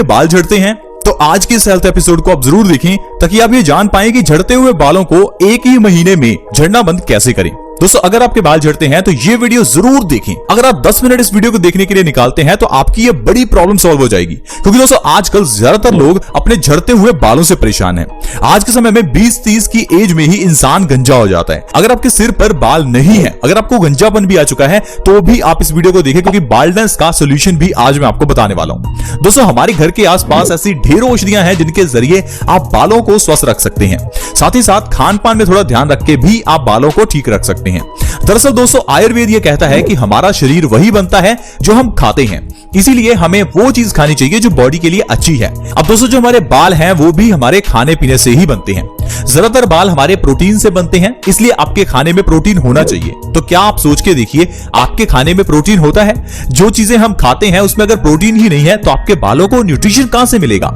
आपके बाल झड़ते हैं तो आज के इस हेल्थ एपिसोड को आप जरूर देखें ताकि आप ये जान पाएं कि झड़ते हुए बालों को एक ही महीने में झड़ना बंद कैसे करें। दोस्तों अगर आपके बाल झड़ते हैं तो ये वीडियो जरूर देखें। अगर आप 10 मिनट इस वीडियो को देखने के लिए निकालते हैं तो आपकी ये बड़ी प्रॉब्लम सॉल्व हो जाएगी, क्योंकि दोस्तों आजकल ज्यादातर लोग अपने झड़ते हुए बालों से परेशान हैं। आज के समय में 20-30 की एज में ही इंसान गंजा हो जाता है। अगर आपके सिर पर बाल नहीं है, अगर आपको गंजापन भी आ चुका है तो भी आप इस वीडियो को देखें, क्योंकि बाल्डनेस का सोल्यूशन भी आज मैं आपको बताने वाला हूं। दोस्तों हमारे घर के आसपास ऐसी ढेरों औषधियां हैं जिनके जरिए आप बालों को स्वस्थ रख सकते हैं। साथ ही साथ खान पान में थोड़ा ध्यान रख के भी आप बालों को ठीक रख सकते हैं। दरअसल दोस्तों आयुर्वेद ये कहता है कि हमारा शरीर वही बनता है जो हम खाते हैं, इसीलिए हमें वो चीज खानी चाहिए जो बॉडी के लिए अच्छी है। अब दोस्तों जो हमारे बाल हैं वो भी हमारे खाने पीने से ही बनते हैं। ज्यादातर बाल हमारे प्रोटीन से बनते हैं, इसलिए आपके खाने में प्रोटीन होना चाहिए। तो क्या आप सोच के देखिए, आपके खाने में प्रोटीन होता है? जो चीजें हम खाते हैं उसमें अगर प्रोटीन ही नहीं है तो आपके बालों को न्यूट्रिशन कहां से मिलेगा?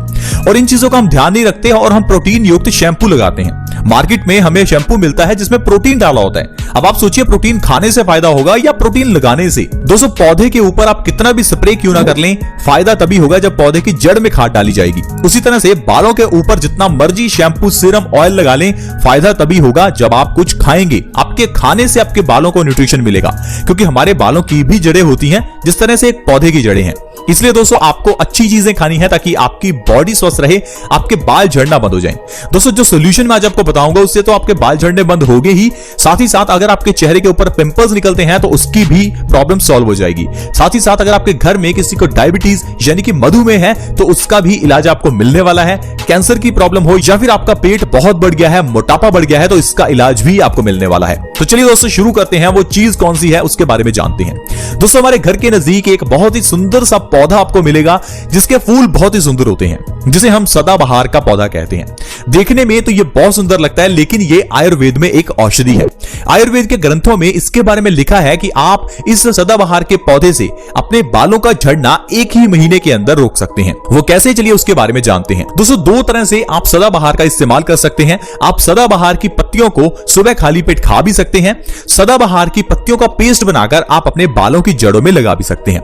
और इन चीजों का हम ध्यान नहीं रखते और हम प्रोटीन युक्त शैम्पू लगाते हैं। मार्केट में हमें शैम्पू मिलता है जिसमें प्रोटीन डाला होता है। अब आप सोचिए प्रोटीन खाने से फायदा होगा या प्रोटीन लगाने से? दोस्तों पौधे के ऊपर आप कितना भी स्प्रे क्यों ना कर लें, फायदा तभी होगा जब पौधे की जड़ में खाद डाली जाएगी। उसी तरह से बालों के ऊपर जितना मर्जी शैम्पू, सीरम, ऑयल लगा लें, फायदा तभी होगा जब आप कुछ खाएंगे। आपके खाने से आपके बालों को न्यूट्रिशन मिलेगा, क्योंकि हमारे बालों की भी जड़ें होती हैं जिस तरह से एक पौधे की जड़ें हैं। इसलिए दोस्तों आपको अच्छी चीजें खानी है ताकि आपकी बॉडी स्वस्थ रहे, आपके बाल झड़ना बंद हो जाएं। दोस्तों जो सोल्यूशन मैं आज आपको बताऊंगा उससे तो आपके बाल झड़ने बंद होंगे ही, साथ ही साथ अगर आपके चेहरे के ऊपर पिंपल्स निकलते हैं तो उसकी भी प्रॉब्लम सॉल्व हो जाएगी। साथ ही साथ अगर आपके घर में किसी को डायबिटीज यानी कि मधुमेह है तो उसका भी इलाज आपको मिलने वाला है। कैंसर की प्रॉब्लम हो या फिर आपका पेट बहुत बढ़ गया है, मोटापा बढ़ गया है, तो इसका इलाज भी आपको मिलने वाला है। तो चलिए दोस्तों शुरू करते हैं। वो चीज कौन सी है उसके बारे में जानते हैं। दोस्तों हमारे घर के नजदीक एक बहुत ही सुंदर सा पौधा आपको मिलेगा जिसके फूल बहुत ही सुंदर होते हैं, जिसे हम सदाबहार का पौधा कहते हैं। देखने में तो ये बहुत सुंदर लगता है, लेकिन ये आयुर्वेद में एक औषधि है। आयुर्वेद के ग्रंथों में इसके बारे में लिखा है कि आप इस सदाबहार के पौधे से अपने बालों का झड़ना एक ही महीने के अंदर रोक सकते हैं। वो कैसे, चलिए उसके बारे में जानते हैं। दोस्तों दो तरह से आप सदाबहार का इस्तेमाल कर सकते हैं। आप सदाबहार की पत्तियों को सुबह खाली पेट खा भी सकते हैं। सदाबहार की पत्तियों का पेस्ट बनाकर आप अपने बालों की जड़ों में लगा भी सकते हैं।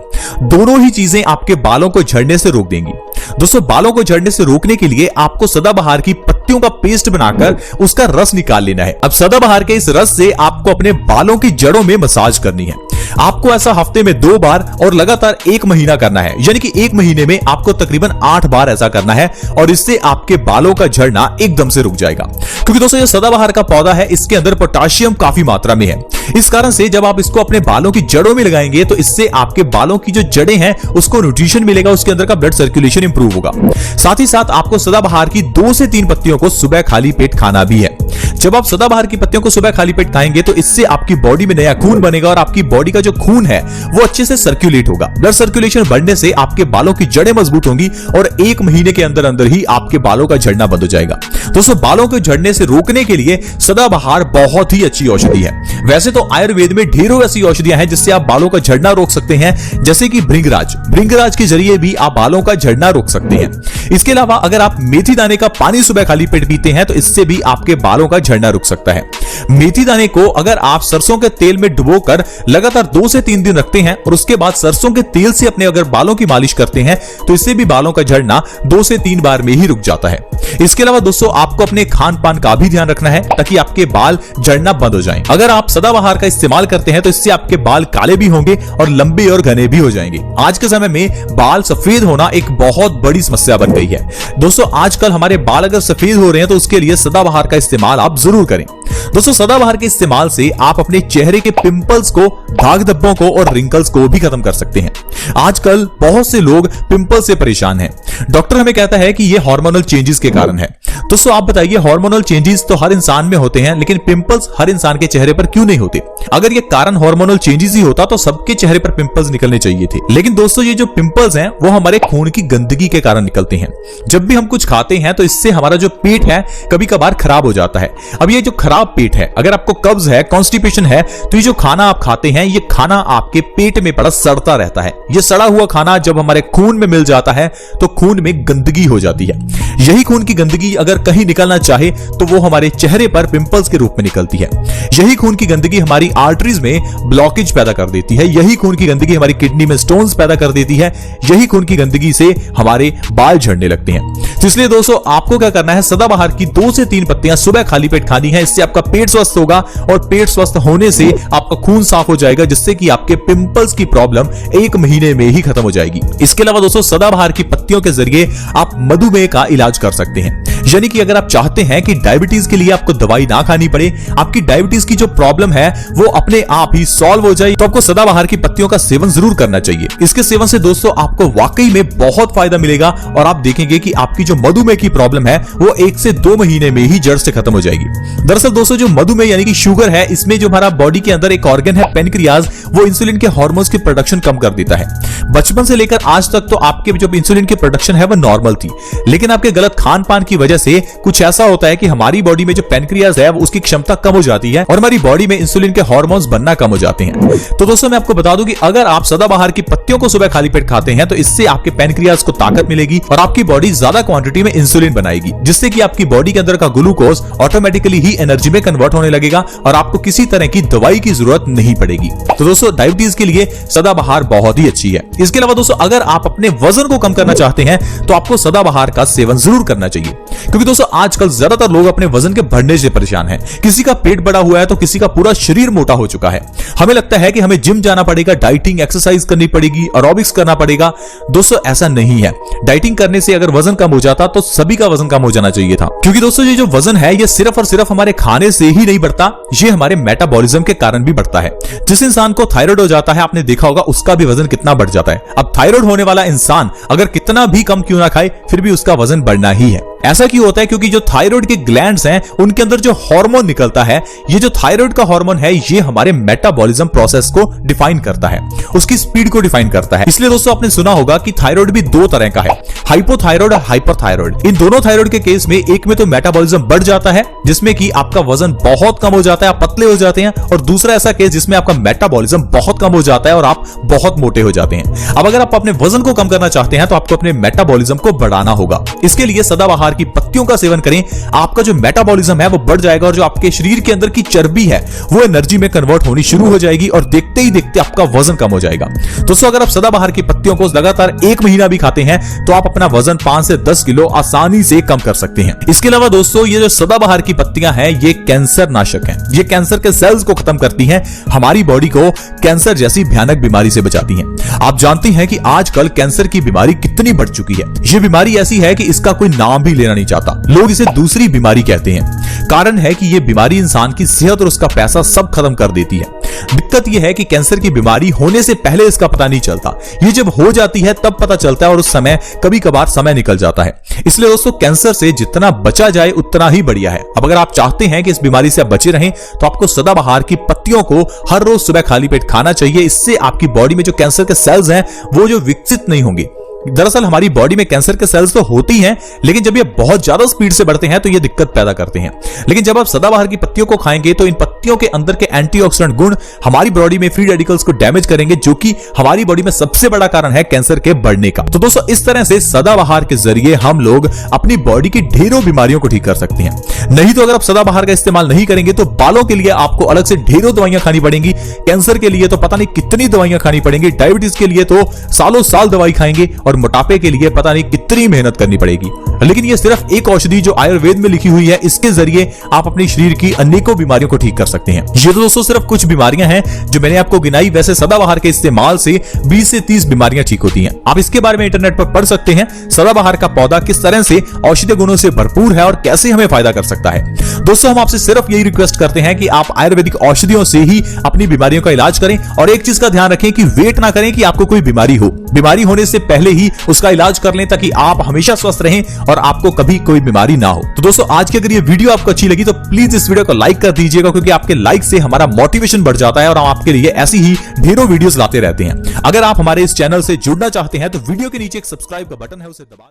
दोनों ही चीजें आपके बालों को झड़ने से रोक देंगी। दोस्तों बालों को झड़ने से रोकने के लिए आपको सदाबहार की पत्तियों का पेस्ट बनाकर उसका रस निकाल लेना है। अब सदाबहार के इस रस से आपको अपने बालों की जड़ों में मसाज करनी है। आपको ऐसा हफ्ते में 2 बार और लगातार 1 महीना करना है, यानी कि 1 महीने में आपको तकरीबन 8 बार ऐसा करना है, और इससे आपके बालों का झड़ना एकदम से रुक जाएगा। क्योंकि दोस्तों ये सदाबहार का पौधा है, इसके अंदर पोटेशियम काफी मात्रा में है। इस कारण से जब आप इसको अपने बालों की जड़ों में लगाएंगे तो इससे आपके बालों की जो जड़ें हैं उसको न्यूट्रिशन मिलेगा, उसके अंदर का ब्लड सर्कुलेशन इंप्रूव होगा। साथ ही साथ आपको सदाबहार की 2 से 3 पत्तियों को सुबह खाली पेट खाना भी है। जब आप सदाबहार की पत्तियों को सुबह खाली पेट खाएंगे तो इससे आपकी बॉडी में नया खून बनेगा और आपकी बॉडी का जो खून है वो अच्छे से सर्कुलेट होगा। ब्लड सर्कुलेशन बढ़ने से आपके बालों की जड़ें मजबूत होंगी और 1 महीने के अंदर अंदर ही आपके बालों का झड़ना बंद हो जाएगा। दोस्तों बालों को झड़ने से रोकने के लिए सदाबहार बहुत ही अच्छी औषधि है। वैसे तो आयुर्वेद में ढेरों ऐसी औषधियां हैं जिससे आप बालों का झड़ना रोक सकते हैं, जैसे कि भृंगराज के जरिए भी आप बालों का झड़ना रोक सकते हैं। इसके अलावा अगर आप मेथी दाने का पानी सुबह खाली पेट पीते हैं तो इससे भी आपके बालों का झड़ना रुक सकता है। मेथी दाने को अगर आप सरसों के तेल में डुबोकर लगातार 2 से 3 दिन रखते हैं और उसके बाद सरसों के तेल से अपने अगर बालों की मालिश करते हैं तो इससे भी बालों का झड़ना 2 से 3 बार में ही रुक जाता है। इसके अलावा दोस्तों आपको अपने खान पान का भी ध्यान रखना है ताकि आपके बाल झड़ना बंद हो जाएं। अगर आप सदाबहार का इस्तेमाल करते हैं तो इससे आपके बाल काले भी होंगे और लंबे और घने भी हो जाएंगे। आज के समय में बाल सफेद होना एक बहुत बड़ी समस्या बन गई है। दोस्तों आजकल हमारे बाल अगर सफेद हो रहे हैं तो उसके लिए सदाबहार का इस्तेमाल आप जरूर करें। दोस्तों सदाबहार के इस्तेमाल से आप अपने चेहरे के पिंपल्स को, दाग धब्बों को और रिंकल्स को भी खत्म कर सकते हैं। आजकल बहुत से लोग पिंपल से परेशान हैं। डॉक्टर हमें कहता है कि यह हार्मोनल चेंजेस के कारण है। दोस्तों आप बताइए, हार्मोनल चेंजेस तो हर इंसान में होते हैं, लेकिन पिंपल्स हर इंसान के चेहरे पर क्यों नहीं होते? अगर ये कारण हार्मोनल चेंजेस ही होता तो सबके चेहरे पर पिंपल्स निकलने चाहिए थे। लेकिन दोस्तों ये जो पिंपल्स हैं वो हमारे खून की गंदगी के कारण निकलते हैं। जब भी हम कुछ खाते हैं तो इससे हमारा जो पेट है कभी कभार खराब हो जाता है। अब ये जो खराब पेट है, अगर आपको कब्ज है, कॉन्स्टिपेशन है, तो ये जो खाना आप खाते हैं ये खाना आपके पेट में पड़ा सड़ता रहता है। ये सड़ा हुआ खाना जब हमारे खून में मिल जाता है तो खून में गंदगी हो जाती है। यही खून की गंदगी अगर अगर कहीं निकलना चाहे तो वो हमारे चेहरे पर पिंपल्स के रूप में निकलती है। यही खून की गंदगी हमारी आर्टरीज में ब्लॉकेज पैदा कर देती है, यही खून की गंदगी हमारी किडनी में स्टोन्स पैदा कर देती है, यही खून की गंदगी से हमारे बाल झड़ने लगते हैं। तो इसलिए दोस्तों आपको क्या करना है, सदाबहार की 2 से 3 पत्तियां सुबह खाली पेट खानी है। इससे आपका पेट स्वस्थ होगा और पेट स्वस्थ होने से आपका खून साफ हो जाएगा, जिससे कि आपके पिंपल्स की प्रॉब्लम 1 महीने में ही खत्म हो जाएगी। इसके अलावा दोस्तों सदाबहार की पत्तियों के जरिए आप मधुमेह का इलाज कर सकते हैं। यानी कि अगर आप चाहते हैं कि डायबिटीज के लिए आपको दवाई ना खानी पड़े, आपकी डायबिटीज की जो प्रॉब्लम है वो अपने आप ही सॉल्व हो जाए, तो आपको सदाबहार की पत्तियों का सेवन जरूर करना चाहिए। इसके सेवन से दोस्तों आपको वाकई में बहुत फायदा मिलेगा और आप देखेंगे कि आपकी जो मधुमेह की प्रॉब्लम है वो 1 से 2 महीने में ही जड़ से खत्म हो जाएगी। दरअसल दोस्तों जो मधुमेह यानी कि शुगर है, इसमें जो हमारा बॉडी के अंदर एक ऑर्गन है पेनक्रियाज, वो इंसुलिन के हार्मोन्स की प्रोडक्शन कम कर देता है। बचपन से लेकर आज तक तो आपके जो इंसुलिन की प्रोडक्शन है वो नॉर्मल थी, लेकिन आपके गलत खान पान की वजह से कुछ ऐसा होता है कि हमारी बॉडी में जो पेनक्रियाज है उसकी क्षमता कम हो जाती है और हमारी बॉडी में इंसुलिन के हार्मोन्स बनना कम हो जाते हैं। तो दोस्तों मैं आपको बता दूं कि अगर आप सदाबहार की पत्तियों को सुबह खाली पेट खाते हैं तो इससे आपके पेनक्रियाज को ताकत मिलेगी और आपकी बॉडी ज्यादा क्वांटिटी में इंसुलिन बनाएगी, जिससे कि आपकी बॉडी के अंदर का ग्लूकोज ऑटोमेटिकली ही एनर्जी में कन्वर्ट होने लगेगा और आपको किसी तरह की दवाई की जरूरत नहीं पड़ेगी। तो दोस्तों डायबिटीज के लिए सदाबहार बहुत ही अच्छी है। इसके अलावा दोस्तों अगर आप अपने वजन को कम करना चाहते हैं तो आपको सदाबहार का सेवन जरूर करना चाहिए, क्योंकि दोस्तों आजकल ज्यादातर लोग अपने वजन के बढ़ने से परेशान हैं। किसी का पेट बड़ा हुआ है तो किसी का पूरा शरीर मोटा हो चुका है। हमें लगता है कि हमें जिम जाना पड़ेगा, डाइटिंग एक्सरसाइज करनी पड़ेगी, एरोबिक्स करना पड़ेगा। दोस्तों ऐसा नहीं है। डाइटिंग करने से अगर वजन कम हो जाता तो सभी का वजन कम हो जाना चाहिए था, क्योंकि दोस्तों ये जो वजन है ये सिर्फ और सिर्फ हमारे खाने से ही नहीं बढ़ता, ये हमारे मेटाबॉलिज्म के कारण भी बढ़ता है। जिस इंसान को थायराइड हो जाता है, आपने देखा होगा उसका भी वजन कितना बढ़ जाता है। अब थायराइड होने वाला इंसान अगर कितना भी कम क्यों ना खाए फिर भी उसका वजन बढ़ना ही है। ऐसा क्यों होता है? क्योंकि जो थायराइड के ग्लैंड्स हैं उनके अंदर जो हार्मोन निकलता है, ये जो थायराइड का हार्मोन है ये हमारे मेटाबॉलिज्म प्रोसेस को डिफाइन करता है, उसकी स्पीड को डिफाइन करता है। इसलिए दोस्तों आपने सुना होगा कि थायराइड भी 2 तरह का है, हाइपोथायराइड और हाइपरथायराइड। इन दोनों थायराइड के केस में एक में तो मेटाबॉलिज्म बढ़ जाता है जिसमें कि आपका वजन बहुत कम हो जाता है, आप पतले हो जाते हैं, और दूसरा ऐसा केस जिसमें आपका मेटाबॉलिज्म बहुत कम हो जाता है और आप बहुत मोटे हो जाते हैं। अब अगर आप अपने वजन को कम करना चाहते हैं तो आपको अपने मेटाबॉलिज्म को बढ़ाना होगा। इसके लिए सदाबहार की पत्तियों का सेवन करें, आपका जो मेटाबॉलिज्म है वो बढ़ जाएगा और जो आपके शरीर के अंदर की चर्बी है वो एनर्जी में कन्वर्ट होनी शुरू हो जाएगी और देखते ही देखते आपका वजन कम हो जाएगा। दोस्तों अगर आप सदाबहार की पत्तियों को लगातार 1 महीना भी खाते हैं तो आप अपना वजन 5 से 10 किलो आसानी से कम कर सकते हैं। इसके अलावा दोस्तों ये जो सदाबहार की पत्तियां हैं ये कैंसर नाशक हैं, ये कैंसर के सेल्स को खत्म करती हैं, हमारी बॉडी को कैंसर जैसी भयानक बीमारी से बचाती हैं। आप जानते हैं कि आजकल कैंसर की बीमारी कितनी बढ़ चुकी है। ये बीमारी ऐसी है कि इसका कोई नाम भी लेना नहीं चाहता, लोग इसे दूसरी बीमारी कहते हैं। कारण है कि ये बीमारी इंसान की सेहत और उसका पैसा सब खत्म कर देती है। दिक्कत यह है कि कैंसर की बीमारी होने से पहले इसका पता नहीं चलता, ये जब हो जाती है तब पता चलता है और उस समय कभी कभार समय निकल जाता है। इसलिए दोस्तों कैंसर से जितना बचा जाए उतना ही बढ़िया है। अब अगर आप चाहते हैं कि इस बीमारी से आप बचे रहें तो आपको सदाबहार की पत्तियों को हर रोज सुबह खाली पेट खाना चाहिए। इससे आपकी बॉडी में जो कैंसर के सेल्स हैं वो जो विकसित नहीं होंगे। दरअसल हमारी बॉडी में कैंसर के सेल्स तो होती हैं, लेकिन जब ये बहुत ज्यादा स्पीड से बढ़ते हैं तो ये दिक्कत पैदा करते हैं। लेकिन जब आप सदाबहार की पत्तियों को खाएंगे तो इन पत्तियों के अंदर के एंटीऑक्सीडेंट गुण हमारी बॉडी में फ्री रेडिकल्स को डैमेज करेंगे, जो कि हमारी बॉडी में सबसे बड़ा कारण है कैंसर के बढ़ने का। तो दोस्तों इस तरह से सदाबहार के जरिए हम लोग अपनी बॉडी की ढेरों बीमारियों को ठीक कर सकते हैं। नहीं तो अगर आप सदाबहार का इस्तेमाल नहीं करेंगे तो बालों के लिए आपको अलग से ढेरों दवाइयां खानी पड़ेंगी, कैंसर के लिए तो पता नहीं कितनी दवाइयां खानी पड़ेंगी, डायबिटीज के लिए तो सालों साल दवाई खाएंगे और मोटापे के लिए पता नहीं कितनी मेहनत करनी पड़ेगी। लेकिन ये सिर्फ एक औषधि जो आयुर्वेद में लिखी हुई है, इसके जरिए आप अपने शरीर की अनेकों बीमारियों को ठीक कर सकते हैं। ये तो दोस्तों सिर्फ कुछ बीमारियां हैं जो मैंने आपको गिनाई, वैसे सदाबहार के इस्तेमाल से 20 से 30 बीमारियां ठीक होती हैं। आप इसके बारे में इंटरनेट पर पढ़ सकते हैं, सदाबहार का पौधा किस तरह से औषधीय गुणों से भरपूर है और कैसे हमें फायदा कर सकता है। दोस्तों हम आपसे सिर्फ यही रिक्वेस्ट करते हैं कि आप आयुर्वेदिक औषधियों से ही अपनी बीमारियों का इलाज करें और एक चीज का ध्यान रखें कि वेट ना करें कि आपको कोई बीमारी हो। बीमारी होने से पहले ही उसका इलाज कर लें ताकि आप हमेशा स्वस्थ रहें और आपको कभी कोई बीमारी ना हो। तो दोस्तों आज की अगर ये वीडियो आपको अच्छी लगी तो प्लीज इस वीडियो को लाइक कर दीजिएगा, क्योंकि आपके लाइक से हमारा मोटिवेशन बढ़ जाता है और हम आपके लिए ऐसी ही ढेरों वीडियोस लाते रहते हैं। अगर आप हमारे इस चैनल से जुड़ना चाहते हैं तो वीडियो के नीचे एक सब्सक्राइब का बटन है, उसे दबा